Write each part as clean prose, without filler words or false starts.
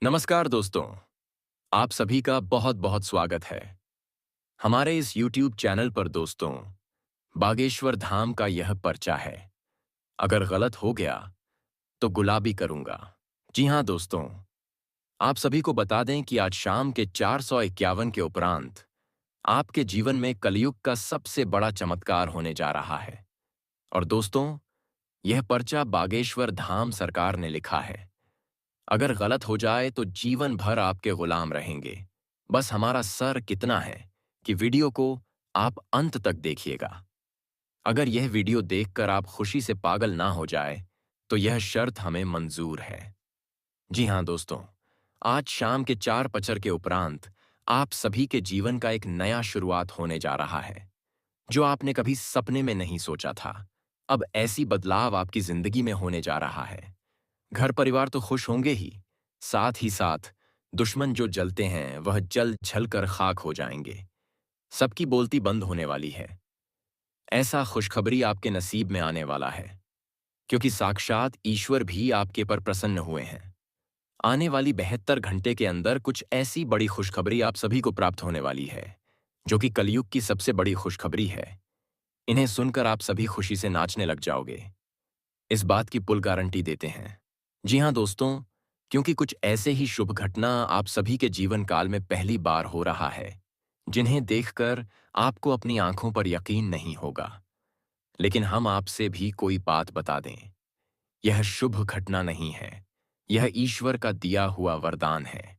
नमस्कार दोस्तों, आप सभी का बहुत बहुत स्वागत है हमारे इस YouTube चैनल पर दोस्तों। बागेश्वर धाम का यह पर्चा है। अगर गलत हो गया तो गुलाबी करूंगा। जी हाँ दोस्तों, आप सभी को बता दें कि आज शाम के 451 के उपरांत आपके जीवन में कलयुग का सबसे बड़ा चमत्कार होने जा रहा है। और दोस्तों, यह पर्चा बागेश्वर धाम सरकार ने लिखा है। अगर गलत हो जाए तो जीवन भर आपके गुलाम रहेंगे। बस हमारा सर कितना है कि वीडियो को आप अंत तक देखिएगा। अगर यह वीडियो देखकर आप खुशी से पागल ना हो जाए तो यह शर्त हमें मंजूर है। जी हाँ दोस्तों, आज शाम के 4:55 के उपरांत आप सभी के जीवन का एक नया शुरुआत होने जा रहा है, जो आपने कभी सपने में नहीं सोचा था। अब ऐसी बदलाव आपकी जिंदगी में होने जा रहा है। घर परिवार तो खुश होंगे ही साथ दुश्मन जो जलते हैं वह जल छल कर खाक हो जाएंगे। सबकी बोलती बंद होने वाली है। ऐसा खुशखबरी आपके नसीब में आने वाला है, क्योंकि साक्षात ईश्वर भी आपके पर प्रसन्न हुए हैं। आने वाली 72 घंटे के अंदर कुछ ऐसी बड़ी खुशखबरी आप सभी को प्राप्त होने वाली है, जो कि कलयुग की सबसे बड़ी खुशखबरी है। इन्हें सुनकर आप सभी खुशी से नाचने लग जाओगे। इस बात की पुल गारंटी देते हैं। जी हाँ दोस्तों, क्योंकि कुछ ऐसे ही शुभ घटना आप सभी के जीवन काल में पहली बार हो रहा है, जिन्हें देखकर आपको अपनी आंखों पर यकीन नहीं होगा। लेकिन हम आपसे भी कोई बात बता दें, यह शुभ घटना नहीं है, यह ईश्वर का दिया हुआ वरदान है।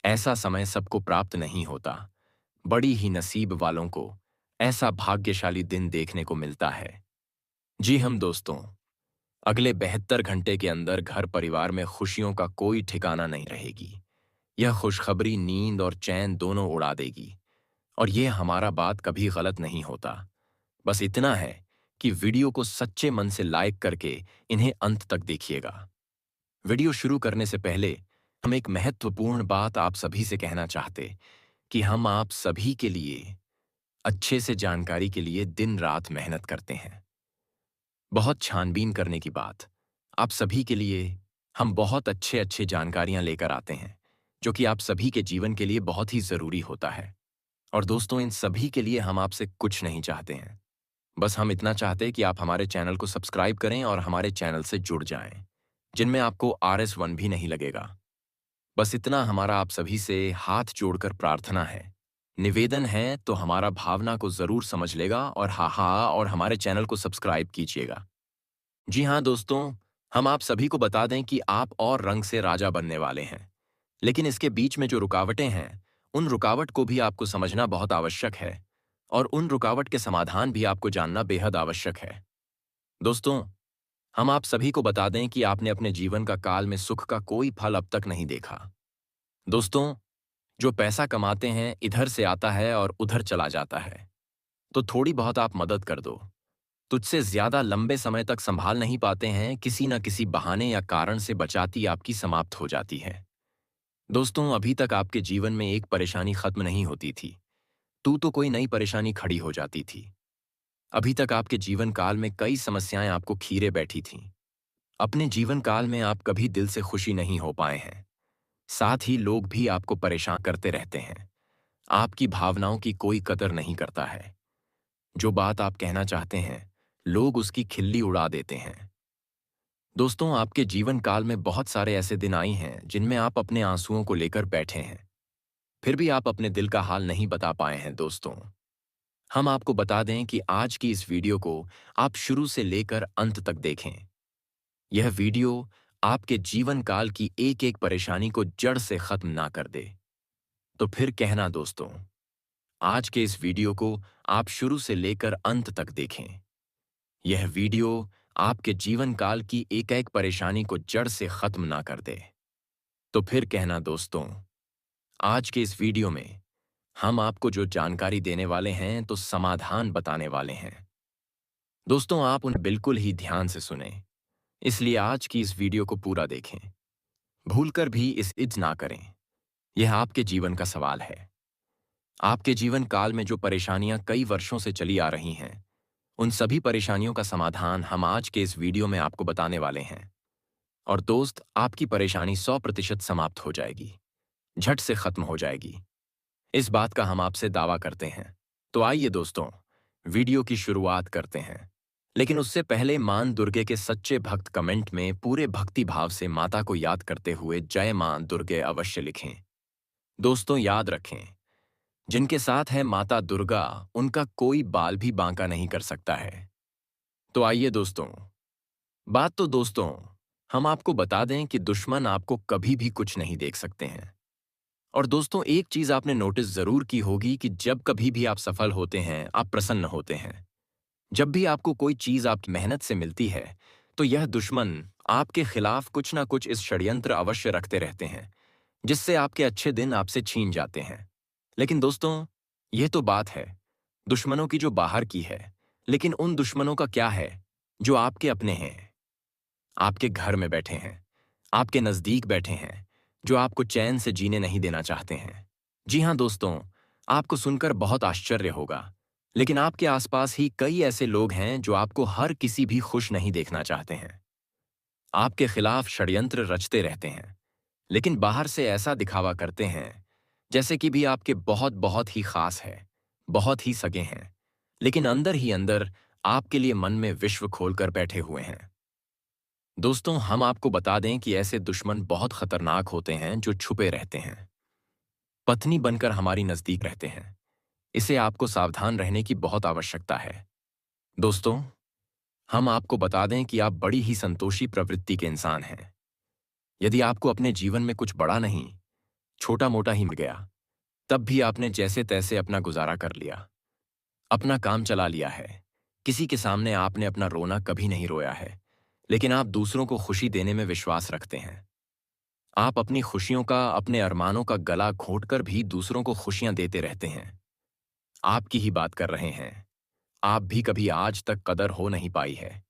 ऐसा समय सबको प्राप्त नहीं होता। बड़ी ही नसीब वालों को ऐसा भाग्यशाली दिन देखने को मिलता है। जी हम दोस्तों, अगले 72 घंटे के अंदर घर परिवार में खुशियों का कोई ठिकाना नहीं रहेगी। यह खुशखबरी नींद और चैन दोनों उड़ा देगी। और यह हमारा बात कभी गलत नहीं होता। बस इतना है कि वीडियो को सच्चे मन से लाइक करके इन्हें अंत तक देखिएगा। वीडियो शुरू करने से पहले हम एक महत्वपूर्ण बात आप सभी से कहना चाहते कि हम आप सभी के लिए अच्छे से जानकारी के लिए दिन रात मेहनत करते हैं। बहुत छानबीन करने की बात, आप सभी के लिए हम बहुत अच्छे अच्छे जानकारियां लेकर आते हैं, जो कि आप सभी के जीवन के लिए बहुत ही जरूरी होता है। और दोस्तों, इन सभी के लिए हम आपसे कुछ नहीं चाहते हैं। बस हम इतना चाहते हैं कि आप हमारे चैनल को सब्सक्राइब करें और हमारे चैनल से जुड़ जाएं, जिनमें आपको RS1 भी नहीं लगेगा। बस इतना हमारा आप सभी से हाथ जोड़कर प्रार्थना है, निवेदन है, तो हमारा भावना को जरूर समझ लेगा और हाँ और हमारे चैनल को सब्सक्राइब कीजिएगा। जी हाँ दोस्तों, हम आप सभी को बता दें कि आप और रंग से राजा बनने वाले हैं। लेकिन इसके बीच में जो रुकावटें हैं, उन रुकावट को भी आपको समझना बहुत आवश्यक है, और उन रुकावट के समाधान भी आपको जानना बेहद आवश्यक है। दोस्तों, हम आप सभी को बता दें कि आपने अपने जीवन का काल में सुख का कोई फल अब तक नहीं देखा। दोस्तों, जो पैसा कमाते हैं इधर से आता है और उधर चला जाता है, तो थोड़ी बहुत आप मदद कर दो। तुझसे ज्यादा लंबे समय तक संभाल नहीं पाते हैं, किसी न किसी बहाने या कारण से बचाती आपकी समाप्त हो जाती है। दोस्तों, अभी तक आपके जीवन में एक परेशानी खत्म नहीं होती थी, तू तो कोई नई परेशानी खड़ी हो जाती थी। अभी तक आपके जीवन काल में कई समस्याएं आपको खीरे बैठी थीं। अपने जीवन काल में आप कभी दिल से खुशी नहीं हो पाए हैं। साथ ही लोग भी आपको परेशान करते रहते हैं। आपकी भावनाओं की कोई कदर नहीं करता है। जो बात आप कहना चाहते हैं, लोग उसकी खिल्ली उड़ा देते हैं। दोस्तों, आपके जीवन काल में बहुत सारे ऐसे दिन आए हैं जिनमें आप अपने आंसुओं को लेकर बैठे हैं, फिर भी आप अपने दिल का हाल नहीं बता पाए हैं। दोस्तों, हम आपको बता दें कि आज की इस वीडियो को आप शुरू से लेकर अंत तक देखें। यह वीडियो आपके जीवन काल की एक एक परेशानी को जड़ से खत्म ना कर दे, तो फिर कहना दोस्तों, आज के इस वीडियो को आप शुरू से लेकर अंत तक देखें। यह वीडियो आपके जीवन काल की एक एक परेशानी को जड़ से खत्म ना कर दे, तो फिर कहना दोस्तों, आज के इस वीडियो में हम आपको जो जानकारी देने वाले हैं तो समाधान बताने वाले हैं। दोस्तों, आप उन्हें बिल्कुल ही ध्यान से सुने, इसलिए आज की इस वीडियो को पूरा देखें। भूलकर भी इस इज ना करें। यह आपके जीवन का सवाल है। आपके जीवन काल में जो परेशानियां कई वर्षों से चली आ रही हैं, उन सभी परेशानियों का समाधान हम आज के इस वीडियो में आपको बताने वाले हैं। और दोस्त, आपकी परेशानी 100% समाप्त हो जाएगी, झट से खत्म हो जाएगी। इस बात का हम आपसे दावा करते हैं। तो आइए दोस्तों, वीडियो की शुरुआत करते हैं। लेकिन उससे पहले मां दुर्गे के सच्चे भक्त कमेंट में पूरे भक्ति भाव से माता को याद करते हुए जय मां दुर्गे अवश्य लिखें। दोस्तों याद रखें, जिनके साथ है माता दुर्गा, उनका कोई बाल भी बांका नहीं कर सकता है। तो आइए दोस्तों, दोस्तों, हम आपको बता दें कि दुश्मन आपको कभी भी कुछ नहीं देख सकते हैं। और दोस्तों, एक चीज आपने नोटिस जरूर की होगी कि जब कभी भी आप सफल होते हैं, आप प्रसन्न होते हैं। जब भी आपको कोई चीज आपकी मेहनत से मिलती है, तो यह दुश्मन आपके खिलाफ कुछ ना कुछ इस षड्यंत्र अवश्य रखते रहते हैं, जिससे आपके अच्छे दिन आपसे छीन जाते हैं। लेकिन दोस्तों, यह तो बात है दुश्मनों की जो बाहर की है, लेकिन उन दुश्मनों का क्या है जो आपके अपने हैं, आपके घर में बैठे हैं, आपके नजदीक बैठे हैं, जो आपको चैन से जीने नहीं देना चाहते हैं। जी हाँ दोस्तों, आपको सुनकर बहुत आश्चर्य होगा, लेकिन आपके आसपास ही कई ऐसे लोग हैं जो आपको हर किसी भी खुश नहीं देखना चाहते हैं। आपके खिलाफ षड्यंत्र रचते रहते हैं, लेकिन बाहर से ऐसा दिखावा करते हैं जैसे कि भी आपके बहुत बहुत ही खास है, बहुत ही सगे हैं, लेकिन अंदर ही अंदर आपके लिए मन में विश्व खोलकर बैठे हुए हैं। दोस्तों, हम आपको बता दें कि ऐसे दुश्मन बहुत खतरनाक होते हैं जो छुपे रहते हैं, पत्नी बनकर हमारी नजदीक रहते हैं। इसे आपको सावधान रहने की बहुत आवश्यकता है। दोस्तों, हम आपको बता दें कि आप बड़ी ही संतोषी प्रवृत्ति के इंसान हैं। यदि आपको अपने जीवन में कुछ बड़ा नहीं, छोटा मोटा ही मिल गया, तब भी आपने जैसे तैसे अपना गुजारा कर लिया, अपना काम चला लिया है। किसी के सामने आपने अपना रोना कभी नहीं रोया है, लेकिन आप दूसरों को खुशी देने में विश्वास रखते हैं। आप अपनी खुशियों का, अपने अरमानों का गला घोंटकर भी दूसरों को खुशियां देते रहते हैं। आपकी ही बात कर रहे हैं। आप भी कभी आज तक कदर हो नहीं पाई है,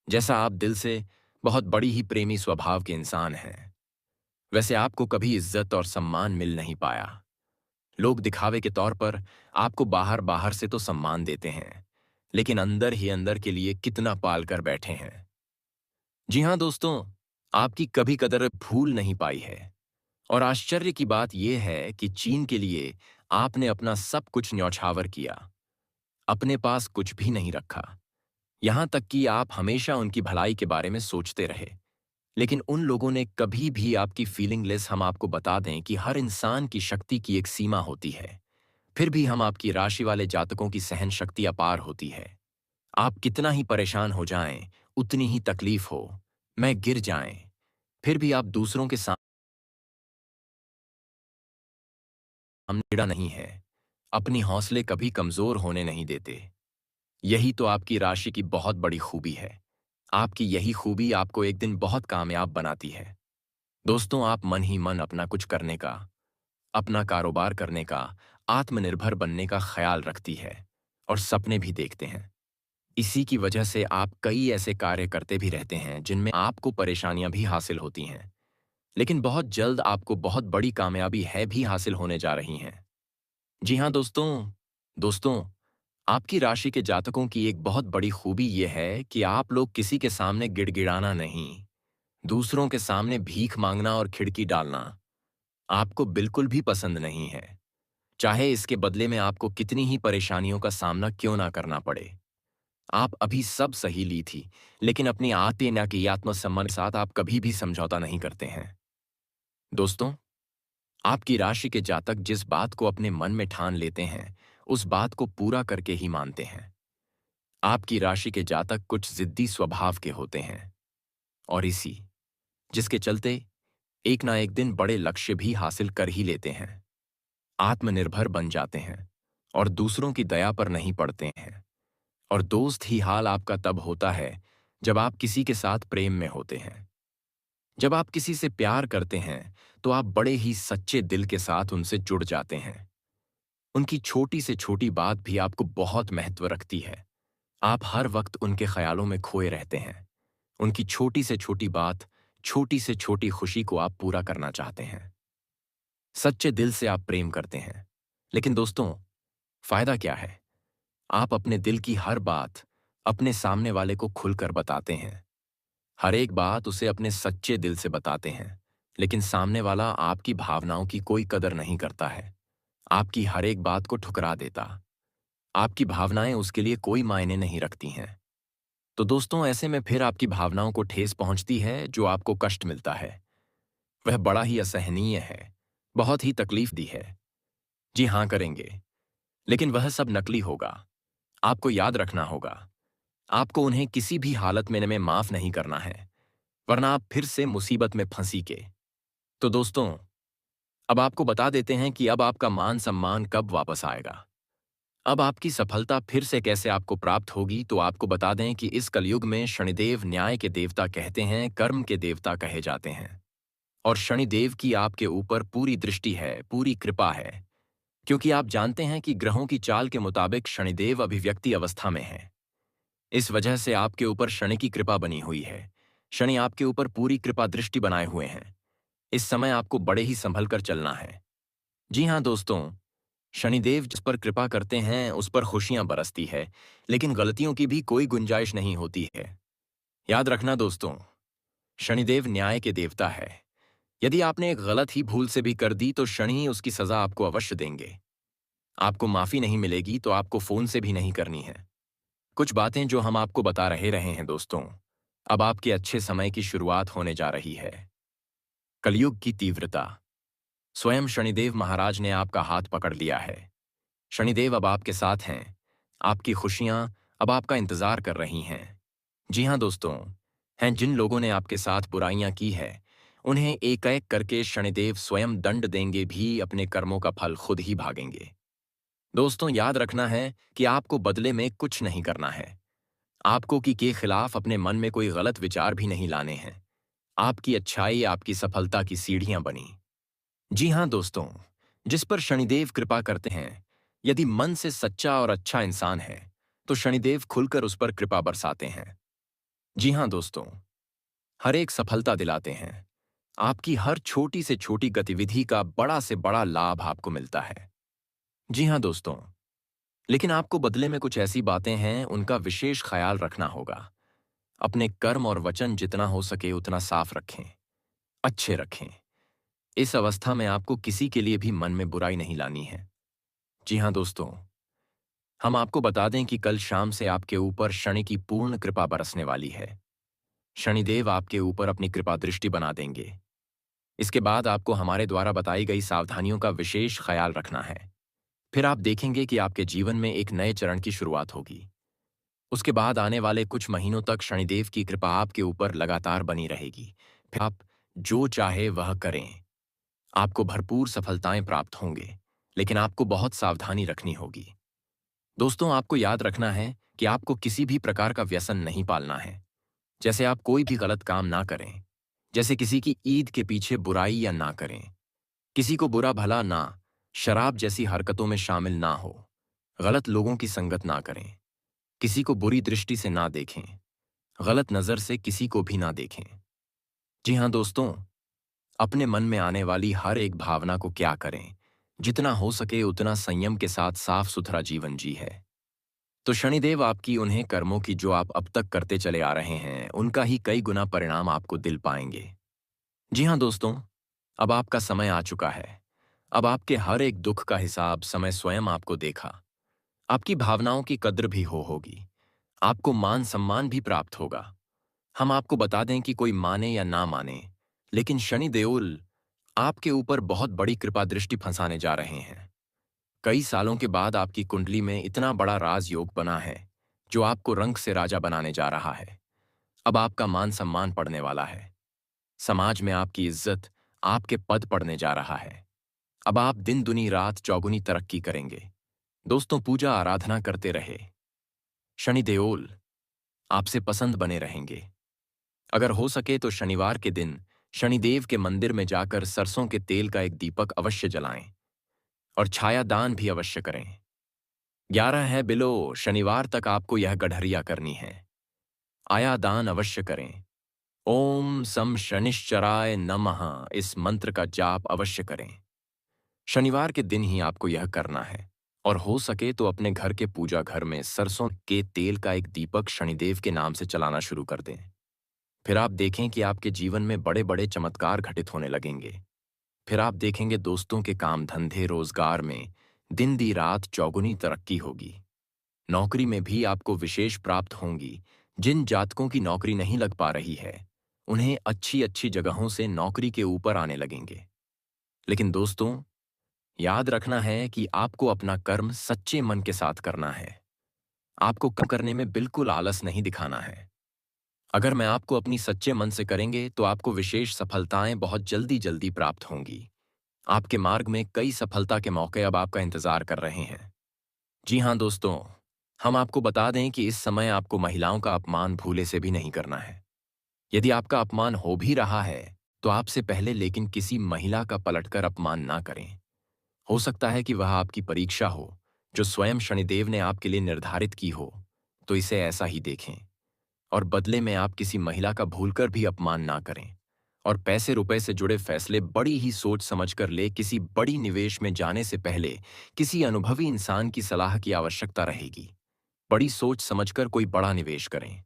जैसा आप दिल से बहुत बड़ी ही प्रेमी स्वभाव के इंसान हैं, वैसे आपको कभी इज्जत और सम्मान मिल नहीं पाया। लोग दिखावे के तौर पर आपको बाहर बाहर से तो सम्मान देते हैं, लेकिन अंदर ही अंदर के लिए कितना पाल कर बैठे हैं। जी हाँ दोस्तों, आपकी कभी कदर भूल नहीं पाई है। और आश्चर्य की बात यह है कि चीन के लिए आपने अपना सब कुछ न्यौछावर किया, अपने पास कुछ भी नहीं रखा। यहां तक कि आप हमेशा उनकी भलाई के बारे में सोचते रहे, लेकिन उन लोगों ने कभी भी आपकी फीलिंगलेस। हम आपको बता दें कि हर इंसान की शक्ति की एक सीमा होती है, फिर भी हम आपकी राशि वाले जातकों की सहन शक्ति अपार होती है। आप कितना ही परेशान हो जाएं, उतनी ही तकलीफ हो, मैं गिर जाएं, फिर भी आप दूसरों के सामने टेढ़ा नहीं है, अपनी हौसले कभी कमजोर होने नहीं देते। यही तो आपकी राशि की बहुत बड़ी खूबी है। आपकी यही खूबी आपको एक दिन बहुत कामयाब बनाती है। दोस्तों, आप मन ही मन अपना कुछ करने का, अपना कारोबार करने का, आत्मनिर्भर बनने का ख्याल रखती है और सपने भी देखते हैं। इसी की वजह से आप कई ऐसे कार्य करते भी रहते हैं जिनमें आपको परेशानियां भी हासिल होती हैं, लेकिन बहुत जल्द आपको बहुत बड़ी कामयाबी है भी हासिल होने जा रही हैं। जी हाँ दोस्तों, दोस्तों, आपकी राशि के जातकों की एक बहुत बड़ी खूबी यह है कि आप लोग किसी के सामने गिड़गिड़ाना नहीं, दूसरों के सामने भीख मांगना और खिड़की डालना आपको बिल्कुल भी पसंद नहीं है, चाहे इसके बदले में आपको कितनी ही परेशानियों का सामना क्यों ना करना पड़े। आप अभी सब सही ली थी, लेकिन अपनी आत्मीयता की आत्मसम्मान के साथ आप कभी भी समझौता नहीं करते हैं। दोस्तों, आपकी राशि के जातक जिस बात को अपने मन में ठान लेते हैं, उस बात को पूरा करके ही मानते हैं। आपकी राशि के जातक कुछ जिद्दी स्वभाव के होते हैं, और इसी जिसके चलते एक ना एक दिन बड़े लक्ष्य भी हासिल कर ही लेते हैं, आत्मनिर्भर बन जाते हैं और दूसरों की दया पर नहीं पड़ते हैं। और दोस्त ही हाल आपका तब होता है जब आप किसी के साथ प्रेम में होते हैं। जब आप किसी से प्यार करते हैं, तो आप बड़े ही सच्चे दिल के साथ उनसे जुड़ जाते हैं। उनकी छोटी से छोटी बात भी आपको बहुत महत्व रखती है। आप हर वक्त उनके ख्यालों में खोए रहते हैं। उनकी छोटी से छोटी बात, छोटी से छोटी खुशी को आप पूरा करना चाहते हैं। सच्चे दिल से आप प्रेम करते हैं। लेकिन दोस्तों, फायदा क्या है? आप अपने दिल की हर बात अपने सामने वाले को खुलकर बताते हैं, हर एक बात उसे अपने सच्चे दिल से बताते हैं, लेकिन सामने वाला आपकी भावनाओं की कोई कदर नहीं करता है। आपकी हर एक बात को ठुकरा देता। आपकी भावनाएं उसके लिए कोई मायने नहीं रखती हैं। तो दोस्तों, ऐसे में फिर आपकी भावनाओं को ठेस पहुंचती है, जो आपको कष्ट मिलता है वह बड़ा ही असहनीय है, बहुत ही तकलीफ दी है। जी हाँ करेंगे, लेकिन वह सब नकली होगा। आपको याद रखना होगा, आपको उन्हें किसी भी हालत में माफ नहीं करना है, वरना आप फिर से मुसीबत में फंसी के। तो दोस्तों, अब आपको बता देते हैं कि अब आपका मान सम्मान कब वापस आएगा। अब आपकी सफलता फिर से कैसे आपको प्राप्त होगी। तो आपको बता दें कि इस कलयुग में शनिदेव न्याय के देवता कहते हैं, कर्म के देवता कहे जाते हैं। और शनिदेव की आपके ऊपर पूरी दृष्टि है, पूरी कृपा है, क्योंकि आप जानते हैं कि ग्रहों की चाल के मुताबिक शनिदेव अभिव्यक्ति अवस्था में है। इस वजह से आपके ऊपर शनि की कृपा बनी हुई है। शनि आपके ऊपर पूरी कृपा दृष्टि बनाए हुए हैं। इस समय आपको बड़े ही संभल कर चलना है। जी हाँ दोस्तों, शनिदेव जिस पर कृपा करते हैं उस पर खुशियां बरसती है, लेकिन गलतियों की भी कोई गुंजाइश नहीं होती है। याद रखना दोस्तों, शनिदेव न्याय के देवता है। यदि आपने एक गलत ही भूल से भी कर दी तो शनि उसकी सजा आपको अवश्य देंगे। आपको माफी नहीं मिलेगी तो आपको फोन से भी नहीं करनी है। कुछ बातें जो हम आपको बता रहे हैं दोस्तों, अब आपके अच्छे समय की शुरुआत होने जा रही है। कलयुग की तीव्रता। स्वयं शनिदेव महाराज ने आपका हाथ पकड़ लिया है। शनिदेव अब आपके साथ हैं। आपकी खुशियां अब आपका इंतजार कर रही हैं। जी हाँ दोस्तों, हैं जिन लोगों ने आपके साथ बुराइयां की है, उन्हें एक एक करके शनिदेव स्वयं दंड देंगे भी, अपने कर्मों का फल खुद ही भागेंगे। दोस्तों, याद रखना है कि आपको बदले में कुछ नहीं करना है। आपको की के खिलाफ अपने मन में कोई गलत विचार भी नहीं लाने हैं। आपकी अच्छाई आपकी सफलता की सीढ़ियां बनी। जी हाँ दोस्तों, जिस पर शनिदेव कृपा करते हैं, यदि मन से सच्चा और अच्छा इंसान है तो शनिदेव खुलकर उस पर कृपा बरसाते हैं। जी हाँ दोस्तों, हर एक सफलता दिलाते हैं। आपकी हर छोटी से छोटी गतिविधि का बड़ा से बड़ा लाभ आपको मिलता है। जी हाँ दोस्तों, लेकिन आपको बदले में कुछ ऐसी बातें हैं, उनका विशेष ख्याल रखना होगा। अपने कर्म और वचन जितना हो सके उतना साफ रखें, अच्छे रखें। इस अवस्था में आपको किसी के लिए भी मन में बुराई नहीं लानी है। जी हाँ दोस्तों, हम आपको बता दें कि कल शाम से आपके ऊपर शनि की पूर्ण कृपा बरसने वाली है। शनिदेव आपके ऊपर अपनी कृपा दृष्टि बना देंगे। इसके बाद आपको हमारे द्वारा बताई गई सावधानियों का विशेष ख्याल रखना है। फिर आप देखेंगे कि आपके जीवन में एक नए चरण की शुरुआत होगी। उसके बाद आने वाले कुछ महीनों तक शनिदेव की कृपा आपके ऊपर लगातार बनी रहेगी। फिर आप जो चाहे वह करें। आपको भरपूर सफलताएं प्राप्त होंगे, लेकिन आपको बहुत सावधानी रखनी होगी। दोस्तों, आपको याद रखना है कि आपको किसी भी प्रकार का व्यसन नहीं पालना है। जैसे आप कोई भी गलत काम ना करें, जैसे किसी की ईद के पीछे बुराई या ना करें, किसी को बुरा भला ना, शराब जैसी हरकतों में शामिल ना हो, गलत लोगों की संगत ना करें, किसी को बुरी दृष्टि से ना देखें, गलत नजर से किसी को भी ना देखें। जी हाँ दोस्तों, अपने मन में आने वाली हर एक भावना को क्या करें, जितना हो सके उतना संयम के साथ साफ सुथरा जीवन जी है। तो शनिदेव आपकी उन्हें कर्मों की जो आप अब तक करते चले आ रहे हैं, उनका ही कई गुना परिणाम आपको दिल पाएंगे। जी हाँ दोस्तों, अब आपका समय आ चुका है। अब आपके हर एक दुख का हिसाब समय स्वयं आपको देखा। आपकी भावनाओं की कद्र भी होगी। आपको मान सम्मान भी प्राप्त होगा। हम आपको बता दें कि कोई माने या ना माने, लेकिन शनि देओल आपके ऊपर बहुत बड़ी कृपा दृष्टि फंसाने जा रहे हैं। कई सालों के बाद आपकी कुंडली में इतना बड़ा राजयोग बना है, जो आपको रंग से राजा बनाने जा रहा है। अब आपका मान सम्मान पड़ने वाला है। समाज में आपकी इज्जत, आपके पद पड़ने जा रहा है। अब आप दिन दुनी रात चौगुनी तरक्की करेंगे। दोस्तों, पूजा आराधना करते रहे। शनि देओल आपसे पसंद बने रहेंगे। अगर हो सके तो शनिवार के दिन शनिदेव के मंदिर में जाकर सरसों के तेल का एक दीपक अवश्य जलाएं और छाया दान भी अवश्य करें। 11 है बिलो, शनिवार तक आपको यह गढ़रिया करनी है। आया दान अवश्य करें। ओम सम शनिश्चराय नमः इस मंत्र का जाप अवश्य करें। शनिवार के दिन ही आपको यह करना है। और हो सके तो अपने घर के पूजा घर में सरसों के तेल का एक दीपक शनिदेव के नाम से चलाना शुरू कर दें। फिर आप देखें कि आपके जीवन में बड़े बड़े चमत्कार घटित होने लगेंगे। फिर आप देखेंगे दोस्तों के काम धंधे रोजगार में दिन दी रात चौगुनी तरक्की होगी। नौकरी में भी आपको विशेष प्राप्त होंगी। जिन जातकों की नौकरी नहीं लग पा रही है, उन्हें अच्छी अच्छी जगहों से नौकरी के ऊपर आने लगेंगे। लेकिन दोस्तों, याद रखना है कि आपको अपना कर्म सच्चे मन के साथ करना है। आपको कर्म करने में बिल्कुल आलस नहीं दिखाना है। अगर मैं आपको अपनी सच्चे मन से करेंगे तो आपको विशेष सफलताएं बहुत जल्दी जल्दी प्राप्त होंगी। आपके मार्ग में कई सफलता के मौके अब आपका इंतजार कर रहे हैं। जी हाँ दोस्तों, हम आपको बता दें कि इस समय आपको महिलाओं का अपमान भूले से भी नहीं करना है। यदि आपका अपमान हो भी रहा है, तो आपसे पहले लेकिन किसी महिला का पलटकर अपमान ना करें। हो सकता है कि वह आपकी परीक्षा हो, जो स्वयं शनिदेव ने आपके लिए निर्धारित की हो, तो इसे ऐसा ही देखें। और बदले में आप किसी महिला का भूलकर भी अपमान ना करें। और पैसे रुपए से जुड़े फैसले बड़ी ही सोच समझकर ले। किसी बड़ी निवेश में जाने से पहले किसी अनुभवी इंसान की सलाह की आवश्यकता रहेगी। बड़ी सोच समझकर कोई बड़ा निवेश करें।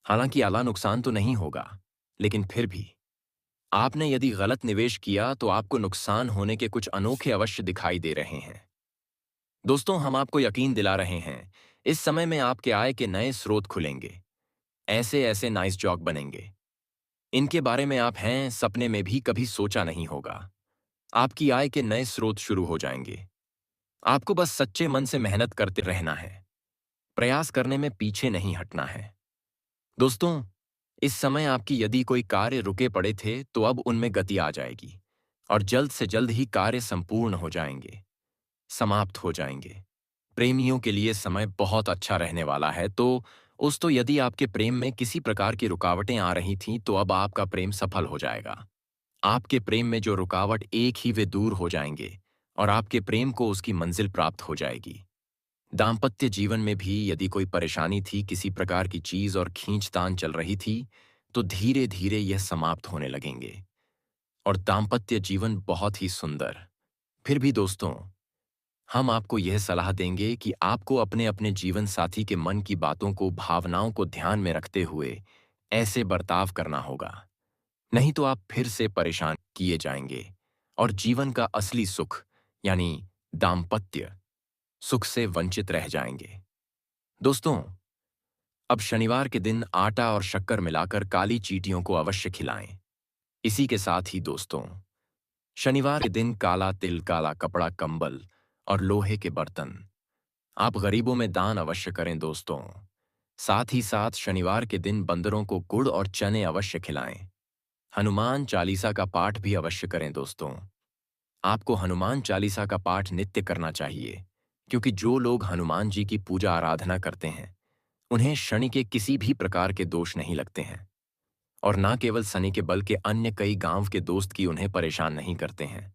हालांकि आला नुकसान तो नहीं होगा, लेकिन फिर भी आपने यदि गलत निवेश किया तो आपको नुकसान होने के कुछ अनोखे अवश्य दिखाई दे रहे हैं। दोस्तों, हम आपको यकीन दिला रहे हैं, इस समय में आपके आय के नए स्रोत खुलेंगे। ऐसे ऐसे नाइस जॉब बनेंगे, इनके बारे में आप हैं सपने में भी कभी सोचा नहीं होगा। आपकी आय के नए स्रोत शुरू हो जाएंगे। आपको बस सच्चे मन से मेहनत करते रहना है। प्रयास करने में पीछे नहीं हटना है। दोस्तों, इस समय आपकी यदि कोई कार्य रुके पड़े थे तो अब उनमें गति आ जाएगी और जल्द से जल्द ही कार्य संपूर्ण हो जाएंगे, समाप्त हो जाएंगे। प्रेमियों के लिए समय बहुत अच्छा रहने वाला है। तो यदि आपके प्रेम में किसी प्रकार की रुकावटें आ रही थीं तो अब आपका प्रेम सफल हो जाएगा। आपके प्रेम में जो रुकावट एक ही वे दूर हो जाएंगे और आपके प्रेम को उसकी मंजिल प्राप्त हो जाएगी। दाम्पत्य जीवन में भी यदि कोई परेशानी थी, किसी प्रकार की चीज और खींचतान चल रही थी, तो धीरे धीरे यह समाप्त होने लगेंगे और दाम्पत्य जीवन बहुत ही सुंदर। फिर भी दोस्तों, हम आपको यह सलाह देंगे कि आपको अपने अपने जीवन साथी के मन की बातों को भावनाओं को ध्यान में रखते हुए ऐसे बर्ताव करना होगा। नहीं तो आप फिर से परेशान किए जाएंगे और जीवन का असली सुख यानी दाम्पत्य सुख से वंचित रह जाएंगे। दोस्तों, अब शनिवार के दिन आटा और शक्कर मिलाकर काली चींटियों को अवश्य खिलाएं। इसी के साथ ही दोस्तों, शनिवार के दिन काला तिल, काला कपड़ा, कंबल और लोहे के बर्तन आप गरीबों में दान अवश्य करें दोस्तों। साथ ही साथ शनिवार के दिन बंदरों को गुड़ और चने अवश्य खिलाएं। हनुमान चालीसा का पाठ भी अवश्य करें दोस्तों। आपको हनुमान चालीसा का पाठ नित्य करना चाहिए, क्योंकि जो लोग हनुमान जी की पूजा आराधना करते हैं, उन्हें शनि के किसी भी प्रकार के दोष नहीं लगते हैं। और ना केवल शनि के बल के अन्य कई गांव के दोस्त की उन्हें परेशान नहीं करते हैं,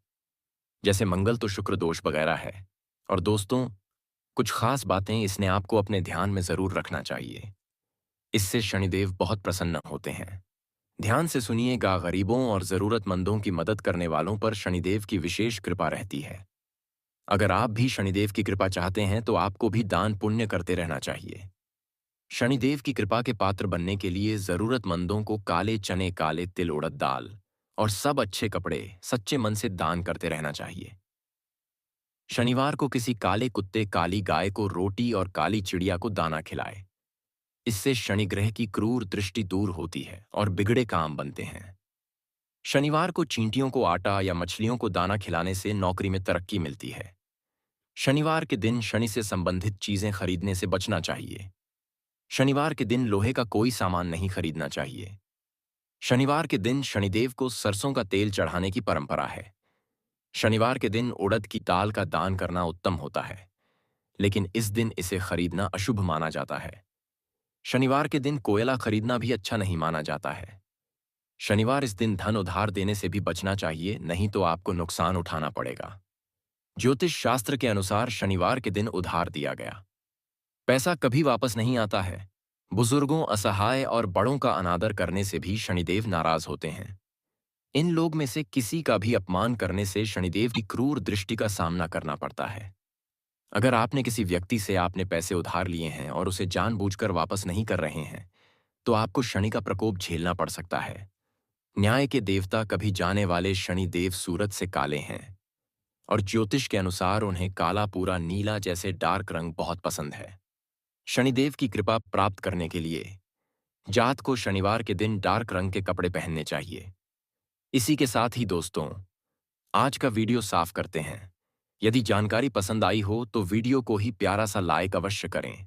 जैसे मंगल तो शुक्र दोष वगैरह है। और दोस्तों, कुछ खास बातें इसने आपको अपने ध्यान में जरूर रखना चाहिए। इससे शनिदेव बहुत प्रसन्न होते हैं। ध्यान से सुनिएगा, गरीबों और जरूरतमंदों की मदद करने वालों पर शनिदेव की विशेष कृपा रहती है। अगर आप भी शनिदेव की कृपा चाहते हैं तो आपको भी दान पुण्य करते रहना चाहिए। शनिदेव की कृपा के पात्र बनने के लिए जरूरतमंदों को काले चने, काले तिल, उड़द दाल और सब अच्छे कपड़े सच्चे मन से दान करते रहना चाहिए। शनिवार को किसी काले कुत्ते, काली गाय को रोटी और काली चिड़िया को दाना खिलाए। इससे शनि ग्रह की क्रूर दृष्टि दूर होती है और बिगड़े काम बनते हैं। शनिवार को चींटियों को आटा या मछलियों को दाना खिलाने से नौकरी में तरक्की मिलती है। शनिवार के दिन शनि से संबंधित चीजें खरीदने से बचना चाहिए। शनिवार के दिन लोहे का कोई सामान नहीं खरीदना चाहिए। शनिवार के दिन शनिदेव को सरसों का तेल चढ़ाने की परंपरा है। शनिवार के दिन उड़द की दाल का दान करना उत्तम होता है, लेकिन इस दिन इसे खरीदना अशुभ माना जाता है। शनिवार के दिन कोयला खरीदना भी अच्छा नहीं माना जाता है। शनिवार इस दिन धन उधार देने से भी बचना चाहिए, नहीं तो आपको नुकसान उठाना पड़ेगा। ज्योतिष शास्त्र के अनुसार शनिवार के दिन उधार दिया गया पैसा कभी वापस नहीं आता है। बुजुर्गों, असहाय और बड़ों का अनादर करने से भी शनिदेव नाराज होते हैं। इन लोग में से किसी का भी अपमान करने से शनिदेव की क्रूर दृष्टि का सामना करना पड़ता है। अगर आपने किसी व्यक्ति से आपने पैसे उधार लिए हैं और उसे जानबूझकर वापस नहीं कर रहे हैं, तो आपको शनि का प्रकोप झेलना पड़ सकता है। न्याय के देवता कभी जाने वाले शनिदेव सूरज से काले हैं और ज्योतिष के अनुसार उन्हें काला पूरा नीला जैसे डार्क रंग बहुत पसंद है। शनिदेव की कृपा प्राप्त करने के लिए जात को शनिवार के दिन डार्क रंग के कपड़े पहनने चाहिए। इसी के साथ ही दोस्तों, आज का वीडियो साफ करते हैं। यदि जानकारी पसंद आई हो तो वीडियो को ही प्यारा सा लाइक अवश्य करें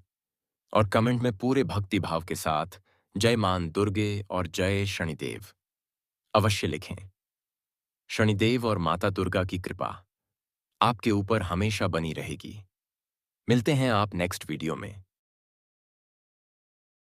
और कमेंट में पूरे भक्ति भाव के साथ जय मान दुर्गे और जय शनिदेव अवश्य लिखें। शनिदेव और माता दुर्गा की कृपा आपके ऊपर हमेशा बनी रहेगी। मिलते हैं आप नेक्स्ट वीडियो में।